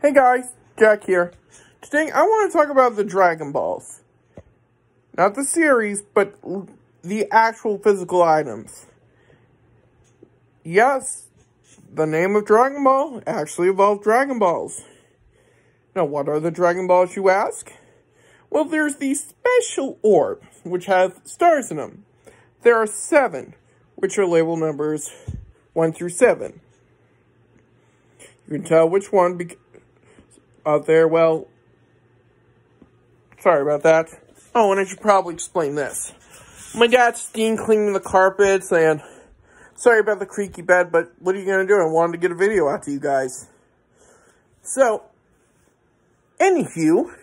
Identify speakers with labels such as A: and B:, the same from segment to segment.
A: Hey guys, Jack here. Today I want to talk about the Dragon Balls. Not the series, but the actual physical items. Yes, the name of Dragon Ball actually involves Dragon Balls. Now, what are the Dragon Balls, you ask? Well, there's the special orb, which has stars in them. There are 7, which are label numbers 1 through 7. You can tell which one out there, well, sorry about that. Oh, and I should probably explain this. My dad's cleaning the carpets, and sorry about the creaky bed, but what are you going to do? I wanted to get a video out to you guys. So, anywho,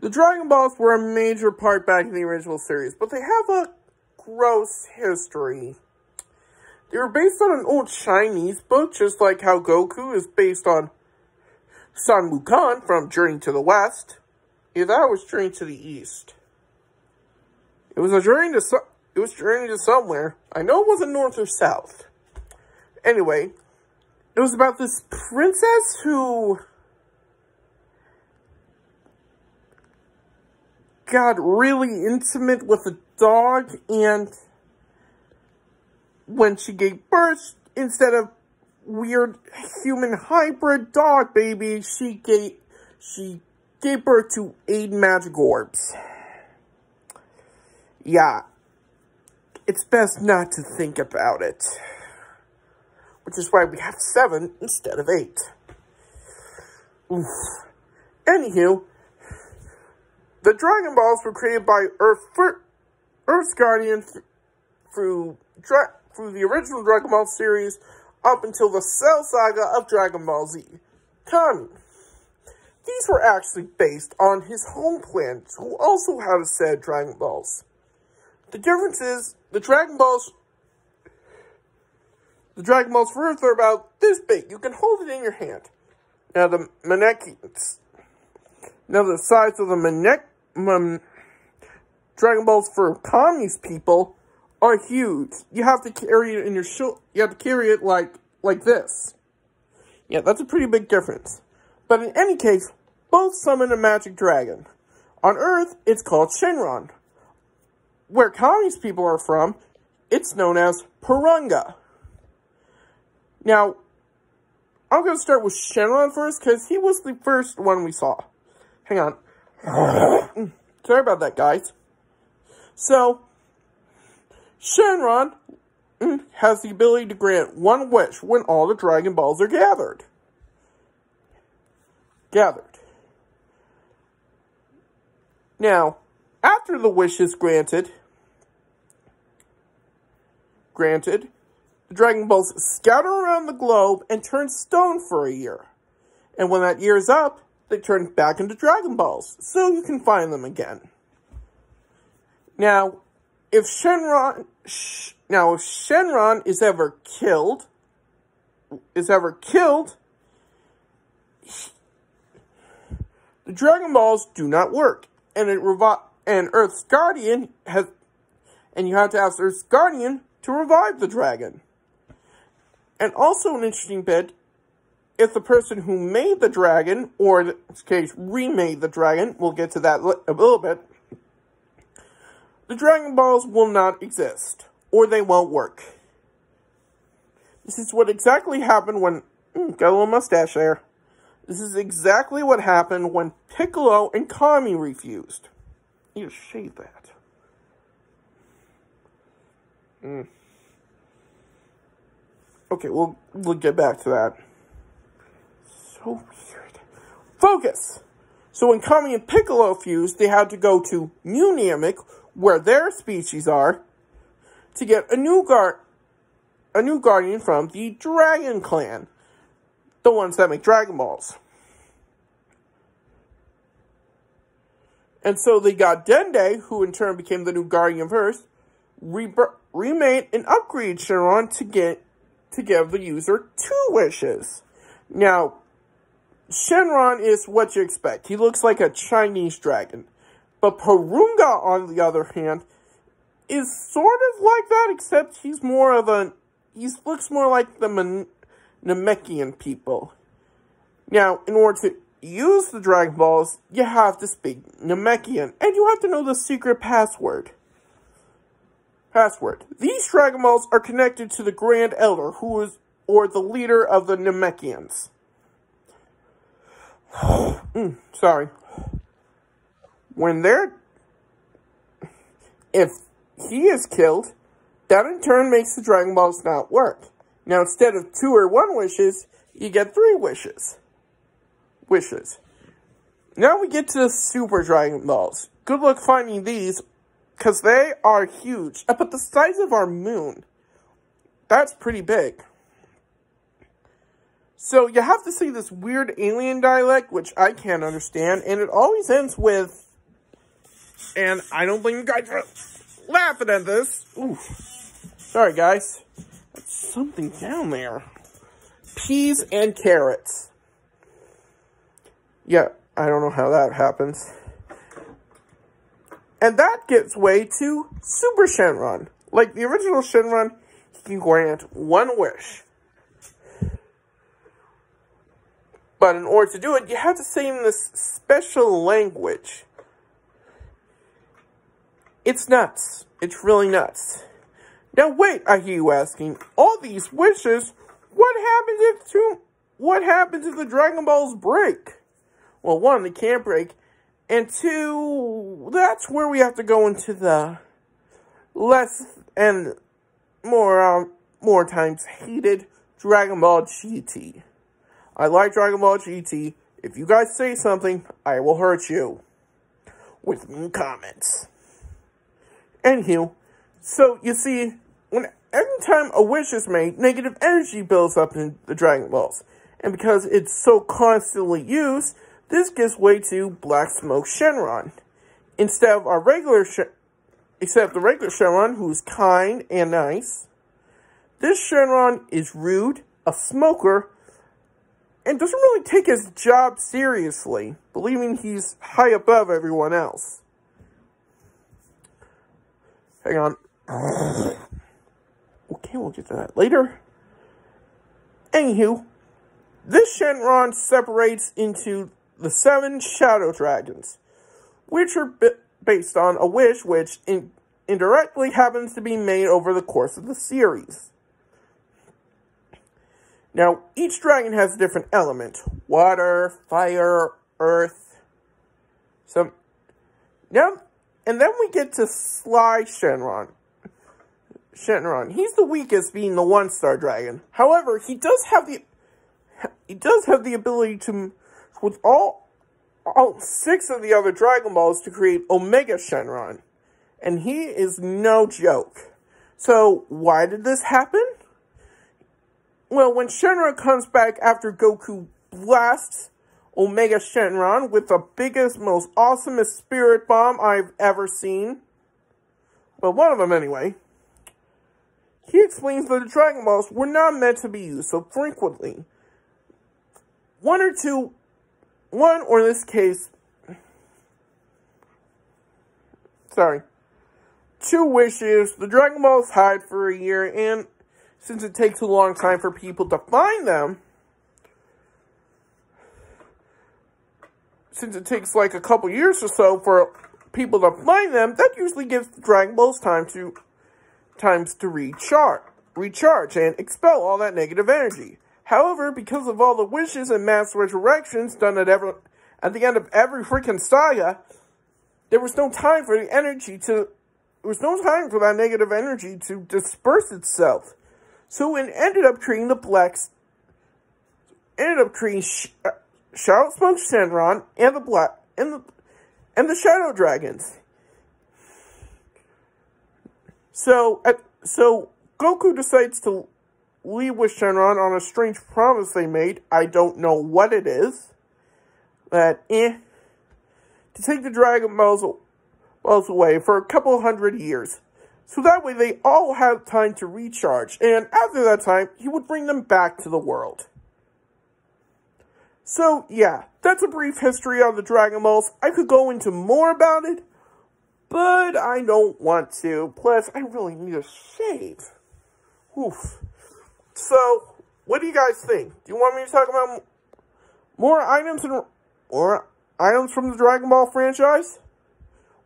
A: the Dragon Balls were a major part back in the original series, but they have a gross history. They were based on an old Chinese book, just like how Goku is based on Sun Wukong from Journey to the West. Yeah, that was Journey to the East. It was Journey to somewhere. I know it wasn't north or south. Anyway, it was about this princess who got really intimate with a dog, and when she gave birth, instead of weird human hybrid dog baby, she gave birth to 8 magic orbs. Yeah, it's best not to think about it, which is why we have 7 instead of 8. Oof. Anywho, the Dragon Balls were created by Earth's Guardian through the original Dragon Ball series up until the Cell Saga of Dragon Ball Z. Kami. These were actually based on his home planet, who also had a set of Dragon Balls. The difference is, the Dragon Balls for Earth are about this big. You can hold it in your hand. Now the size of the Dragon Balls for Kami's people are huge. You have to carry it in your you have to carry it like this. Yeah, that's a pretty big difference. But in any case, both summon a magic dragon. On Earth, it's called Shenron. Where Kami's people are from, it's known as Porunga. Now, I'm going to start with Shenron first, because he was the first one we saw. Hang on. Sorry about that, guys. So, Shenron has the ability to grant 1 wish when all the Dragon Balls are gathered. Now, after the wish is granted, the Dragon Balls scatter around the globe and turn stone for a year. And when that year is up, they turn back into Dragon Balls, so you can find them again. Now, if Shenron is ever killed, the Dragon Balls do not work, and Earth's Guardian you have to ask Earth's Guardian to revive the dragon. And also an interesting bit, if the person who made the dragon, or in this case, remade the dragon, we'll get to that a little bit, the Dragon Balls will not exist, or they won't work. This is what exactly happened when, got a little mustache there. This is exactly what happened when Piccolo and Kami refused. You need to shave that. Okay, we'll get back to that. So weird. Focus! So when Kami and Piccolo fused, they had to go to New Namek, where their species are, to get a new guardian from the Dragon Clan. The ones that make Dragon Balls. And so they got Dende, who in turn became the new Guardian of Earth, remade and upgraded Shenron to give the user 2 wishes. Now, Shenron is what you expect. He looks like a Chinese dragon. But Porunga, on the other hand, is sort of like that, except he's more of a... He looks more like the Namekian people. Now, in order to use the Dragon Balls, you have to speak Namekian, and you have to know the secret password. These Dragon Balls are connected to the Grand Elder, or the leader of the Namekians. Sorry. If he is killed, that in turn makes the Dragon Balls not work. Now, instead of 2 or 1 wishes, you get 3 wishes. Now we get to the Super Dragon Balls. Good luck finding these, because they are huge. But the size of our moon, that's pretty big. So you have to say this weird alien dialect, which I can't understand, and it always ends with, and I don't blame you guys for laughing at this. Ooh. Sorry, guys. That's something down there. Peas and carrots. Yeah, I don't know how that happens. And that gives way to Super Shenron. Like the original Shenron, he can grant 1 wish. But in order to do it, you have to say in this special language. It's nuts. It's really nuts. Now wait, I hear you asking, all these wishes, what happens if the Dragon Balls break? Well, 1, they can't break, and 2, that's where we have to go into the less and more times hated Dragon Ball GT. I like Dragon Ball GT. If you guys say something, I will hurt you with mean comments. Anywho, so you see, every time a wish is made, negative energy builds up in the Dragon Balls. And because it's so constantly used, this gives way to Black Smoke Shenron. Instead of the regular Shenron, who's kind and nice, this Shenron is rude, a smoker, and doesn't really take his job seriously, believing he's high above everyone else. Hang on. Okay, we'll get to that later. Anywho, this Shenron separates into the 7 Shadow Dragons, which are based on a wish which indirectly happens to be made over the course of the series. Now, each dragon has a different element. Water, fire, earth. And then we get to Sly Shenron. He's the weakest, being the 1-star dragon. However, he does have the ability to, with all 6 of the other Dragon Balls, to create Omega Shenron. And he is no joke. So, why did this happen? Well, when Shenron comes back after Goku blasts Omega Shenron with the biggest, most awesomest spirit bomb I've ever seen, well, one of them anyway, he explains that the Dragon Balls were not meant to be used so frequently. One, or in this case, 2 wishes, the Dragon Balls hide for a year, and since it takes a long time for people to find them, since it takes like a couple years or so for people to find them, that usually gives the Dragon Balls times to recharge and expel all that negative energy. However, because of all the wishes and mass resurrections done at the end of every freaking saga, there was no time for that negative energy to disperse itself. So it ended up creating Shadow Smoke Shenron and the Shadow Dragons. So Goku decides to leave with Shenron on a strange promise they made. I don't know what it is. To take the Dragon Balls away for a couple 100 years. So that way they all have time to recharge. And after that time, he would bring them back to the world. So, yeah, that's a brief history of the Dragon Balls. I could go into more about it, but I don't want to. Plus, I really need a shave. Oof. So, What do you guys think? Do you want me to talk about more items from the Dragon Ball franchise?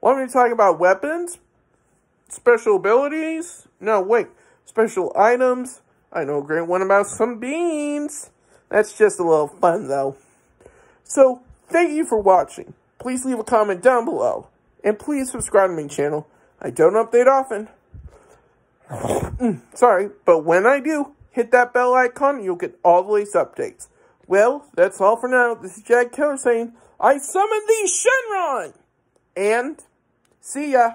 A: Want me to talk about weapons? Special abilities? No, wait. Special items? I know a great one about some beans. That's just a little fun, though. So, thank you for watching. Please leave a comment down below. And please subscribe to my channel. I don't update often. Sorry, but when I do, hit that bell icon and you'll get all the latest updates. Well, that's all for now. This is Jag Killer saying, I summon thee Shenron! And, see ya!